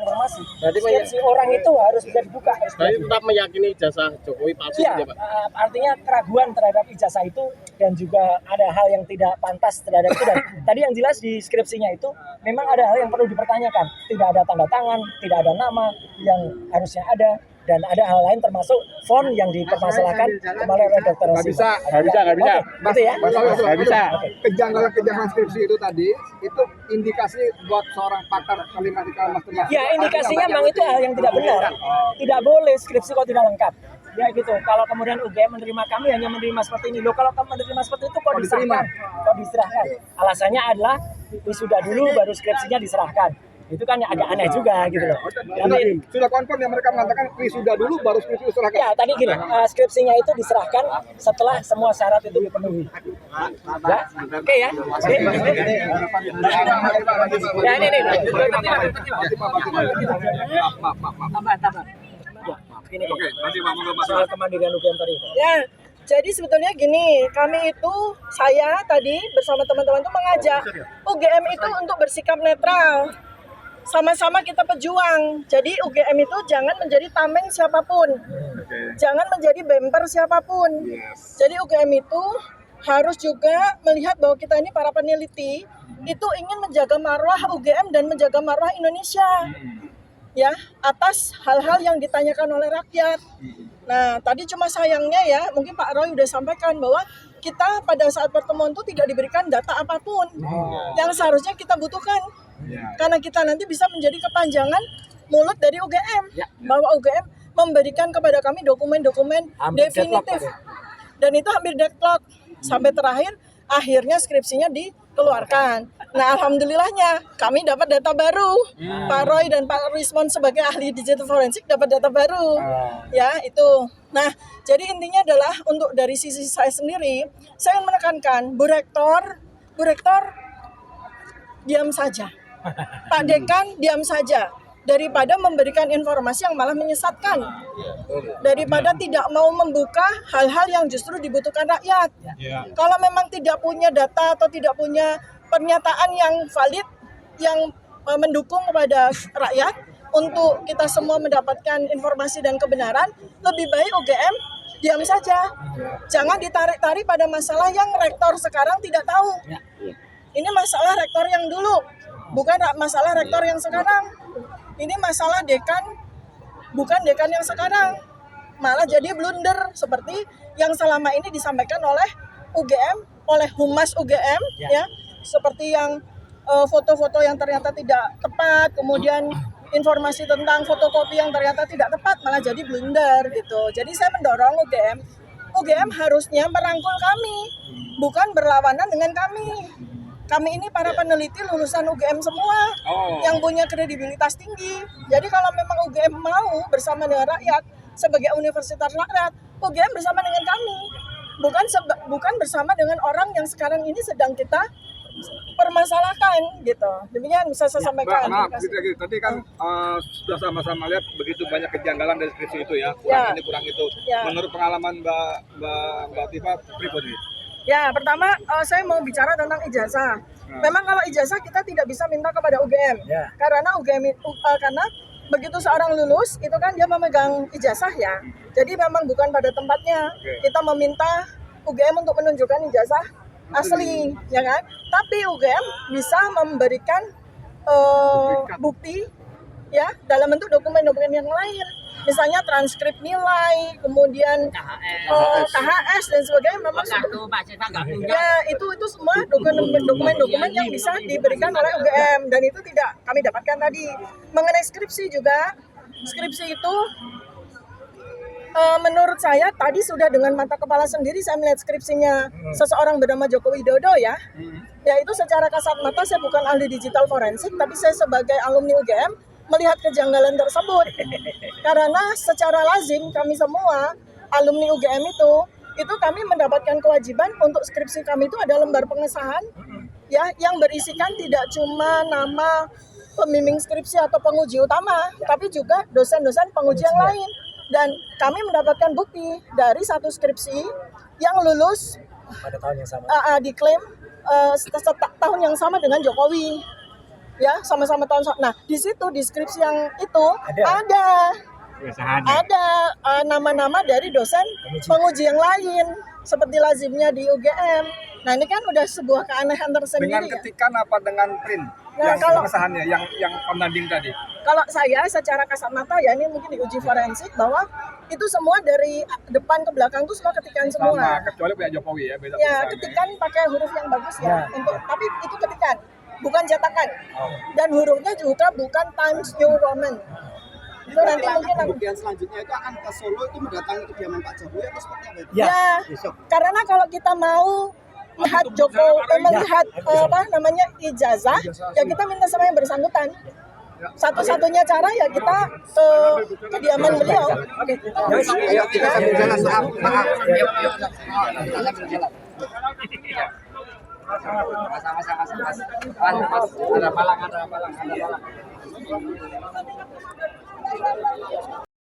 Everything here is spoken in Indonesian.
informasi. Skripsi orang itu harus bisa dibuka. Tapi tetap meyakini ijazah Jokowi palsu ya, Pak? Artinya keraguan terhadap ijazah itu dan juga ada hal yang tidak pantas terhadap itu. Dan tadi yang jelas di skripsinya itu memang ada hal yang perlu dipertanyakan. Tidak ada tanda tangan, tidak ada nama yang harusnya ada. Dan ada hal lain termasuk font yang dipermasalahkan kemarin oleh Dr. Nggak bisa. Gitu ya. Nggak bisa. Kejanggalan skripsi itu tadi, itu indikasi buat seorang pakar matematika master. Ya, indikasinya memang itu hal yang tidak benar. Tidak boleh skripsi kalau tidak lengkap. Ya gitu. Kalau kemudian UGM menerima kami hanya menerima seperti ini. Loh, kalau kamu menerima seperti itu kok disahkan? Kok diserahkan? Alasannya adalah wisuda dulu baru skripsinya diserahkan. Itu kan agak aneh juga gitu loh. Tapi sudah konfirm yang mereka mengatakan wisuda dulu baru skripsi diserahkan. Ya tadi gini, skripsinya itu diserahkan setelah semua syarat itu dipenuhi. Ya, oke ya. Ya ini. Tambah. Gini. Soal kemandirian UGM tadi. Ya. Jadi sebetulnya gini, kami itu, saya tadi bersama teman-teman itu mengajak UGM itu untuk bersikap netral. Sama-sama kita pejuang. Jadi UGM itu jangan menjadi tameng siapapun. Jangan menjadi bemper siapapun. Jadi UGM itu harus juga melihat bahwa kita ini para peneliti itu ingin menjaga marwah UGM dan menjaga marwah Indonesia. Ya, atas hal-hal yang ditanyakan oleh rakyat. Nah, tadi cuma sayangnya ya, mungkin Pak Roy udah sampaikan bahwa kita pada saat pertemuan itu tidak diberikan data apapun yang seharusnya kita butuhkan. Karena kita nanti bisa menjadi kepanjangan mulut dari UGM. Bahwa UGM memberikan kepada kami dokumen-dokumen definitif. Dan itu hampir deadlock. Sampai terakhir, akhirnya skripsinya dikeluarkan. Nah, alhamdulillahnya kami dapat data baru. Pak Roy dan Pak Rismon sebagai ahli digital forensik dapat data baru. Ya, itu. Nah, jadi intinya adalah untuk dari sisi saya sendiri, saya menekankan Bu Rektor diam saja. Pak Dekan diam saja. Daripada memberikan informasi yang malah menyesatkan. Daripada tidak mau membuka hal-hal yang justru dibutuhkan rakyat. Kalau memang tidak punya data atau tidak punya pernyataan yang valid, yang mendukung kepada rakyat untuk kita semua mendapatkan informasi dan kebenaran, lebih baik UGM diam saja. Jangan ditarik-tarik pada masalah yang rektor sekarang tidak tahu. Ini masalah rektor yang dulu, bukan masalah rektor yang sekarang. Ini masalah dekan, bukan dekan yang sekarang. Malah jadi blunder seperti yang selama ini disampaikan oleh UGM, oleh Humas UGM, ya, seperti yang foto-foto yang ternyata tidak tepat, kemudian informasi tentang fotokopi yang ternyata tidak tepat, malah jadi blunder gitu. Jadi saya mendorong UGM harusnya merangkul kami, bukan berlawanan dengan kami. Kami ini para peneliti lulusan UGM semua yang punya kredibilitas tinggi. Jadi kalau memang UGM mau bersama dengan rakyat sebagai universitas rakyat, UGM bersama dengan kami. Bukan bersama dengan orang yang sekarang ini sedang kita permasalahkan gitu. Demikian bisa saya sampaikan. Maaf, gitu. Tadi kan sudah sama-sama lihat begitu banyak kejanggalan dari skripsi itu ya. Kurang itu. Menurut pengalaman Mbak Tifa pribadi. Ya, pertama saya mau bicara tentang ijazah. Memang kalau ijazah kita tidak bisa minta kepada UGM. Karena karena begitu seorang lulus itu kan dia memegang ijazah ya. Jadi memang bukan pada tempatnya. Kita meminta UGM untuk menunjukkan ijazah asli, ya kan? Tapi UGM bisa memberikan bukti ya dalam bentuk dokumen-dokumen yang lain. Misalnya transkrip nilai, kemudian KHS dan sebagainya memang ya itu semua dokumen-dokumen yang bisa diberikan oleh UGM dan itu tidak kami dapatkan tadi. Mengenai skripsi juga, skripsi itu menurut saya tadi sudah dengan mata kepala sendiri saya melihat skripsinya seseorang bernama Joko Widodo ya. Ya itu secara kasat mata saya bukan ahli digital forensik tapi saya sebagai alumni UGM melihat kejanggalan tersebut. Karena secara lazim kami semua alumni UGM itu kami mendapatkan kewajiban untuk skripsi kami itu ada lembar pengesahan ya yang berisikan tidak cuma nama pembimbing skripsi atau penguji utama, tapi juga dosen-dosen penguji yang lain. Dan kami mendapatkan bukti dari satu skripsi yang lulus pada tahun yang sama diklaim tahun yang sama dengan Jokowi. ya sama-sama tahun. Nah di situ di skripsi yang itu ada nama-nama dari dosen penguji yang lain seperti lazimnya di UGM. Nah ini kan udah sebuah keanehan tersendiri. Dengan ketikan apa dengan print? Nah, Yang kalau- pengesahannya, yang pembanding tadi. Kalau saya secara kasat mata ya ini mungkin diuji forensik bahwa itu semua dari depan ke belakang itu semua ketikan semua. Sama, kecuali punya Jokowi ya, beda Ya tulisannya. ketikan pakai huruf yang bagus ya. Ya. Tapi itu ketikan, bukan cetakan. Dan hurufnya juga bukan Times New Roman. Itu nanti mungkin Pembuktian selanjutnya itu akan ke Solo itu mendatangi kediaman Pak Jokowi atau seperti apa itu? Ya. ya, karena kalau kita mau lihat melihat apa namanya ijazah, ya kita minta sama yang bersangkutan. Satu-satunya cara ya kita ke kediaman beliau. Ayo kita sambil jalan, maaf. Yuk. Kita sambil jalan. Mas. Ada palang.